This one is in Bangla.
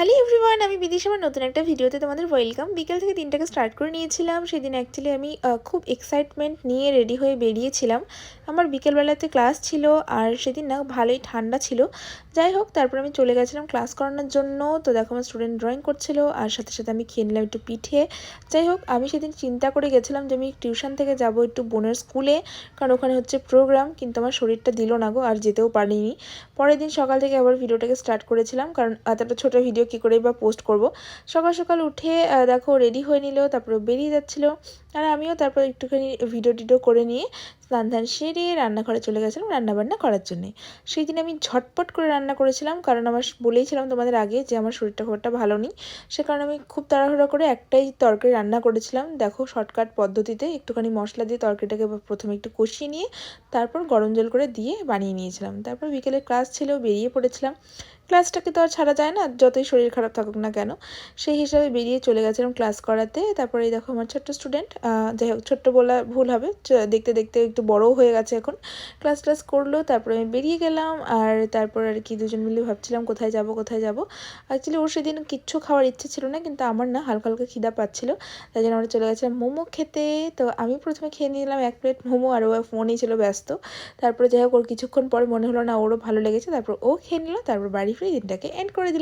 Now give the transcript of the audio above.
হ্যালো এভরিওয়ান, আমি বিদিশা। আমার নতুন একটা ভিডিওতে তোমাদের ওয়েলকাম। বিকেল থেকে দিনটাকে স্টার্ট করে নিয়েছিলাম। সেদিন অ্যাকচুয়ালি আমি খুব এক্সাইটমেন্ট নিয়ে রেডি হয়ে বেরিয়েছিলাম। আমার বিকেলবেলাতে ক্লাস ছিল, আর সেদিন না ভালোই ঠান্ডা ছিল। যাই হোক, তারপর আমি চলে গেছিলাম ক্লাস করানোর জন্য। তো দেখো, আমার স্টুডেন্ট ড্রয়িং করছিল, আর সাথে সাথে আমি খেয়ে নিলাম একটু পিঠে। যাই হোক, আমি সেদিন চিন্তা করে গেছিলাম যে আমি টিউশন থেকে যাব একটু বোনের স্কুলে, কারণ ওখানে হচ্ছে প্রোগ্রাম। কিন্তু আমার শরীরটা দিল না গো, আর যেতেও পারিনি। পরের দিন সকাল থেকে আবার ভিডিওটাকে স্টার্ট করেছিলাম, কারণ এতটা ছোটো ভিডিও কী করেই বা পোস্ট করব। সকাল সকাল উঠে দেখো রেডি হয়ে নিল, তারপরে বেরিয়ে যাচ্ছিলো। আর আমিও তারপর একটুখানি ভিডিও টিডিও করে নিয়ে স্নান ধান সেরে রান্নাঘরে চলে গেছিলাম রান্নাবান্না করার জন্যে। সেই দিন আমি ঝটপট করে রান্না করেছিলাম, কারণ আমার বলেইছিলাম তোমাদের আগে যে আমার শরীরটা খুব একটা ভালো নেই। সে কারণে আমি খুব তাড়াহুড়ো করে একটাই তরকারি রান্না করেছিলাম। দেখো, শর্টকাট পদ্ধতিতে একটুখানি মশলা দিয়ে তরকারিটাকে প্রথমে একটু কষিয়ে নিয়ে তারপর গরম জল করে দিয়ে বানিয়ে নিয়েছিলাম। তারপর বিকেলে ক্লাস ছিল, বেরিয়ে পড়েছিলাম। ক্লাসটাকে তো আর ছাড়া যায় না, যতই শরীর খারাপ থাকুক না কেন। সেই হিসাবে বেরিয়ে চলে গেছিলাম ক্লাস করাতে। তারপরে দেখো আমার ছোট্ট স্টুডেন্ট, যাই হোক ছোট্ট বলা ভুল হবে, দেখতে দেখতে একটু বড়ও হয়ে গেছে এখন। ক্লাস করলো, তারপরে আমি বেরিয়ে গেলাম। আর তারপর আর কি দুজন মিলে ভাবছিলাম কোথায় যাব কোথায় যাব। অ্যাকচুয়ালি ওর সেদিন কিচ্ছু খাওয়ার ইচ্ছে ছিল না, কিন্তু আমার না হালকা হালকা খিদা পাচ্ছিলো। তাই জন্য আমরা চলে গেছিলাম মোমো খেতে। তো আমি প্রথমে খেয়ে নিলাম 1 প্লেট মোমো, আর ও ফোনেই ছিল ব্যস্ত। তারপরে যাই হোক, ওর কিছুক্ষণ পরে মনে হলো না ওরও ভালো লেগেছে, তারপর ও খেয়ে নিল। তারপর বাড়ি ফিরে দিনটাকে এন্ড করে দিল।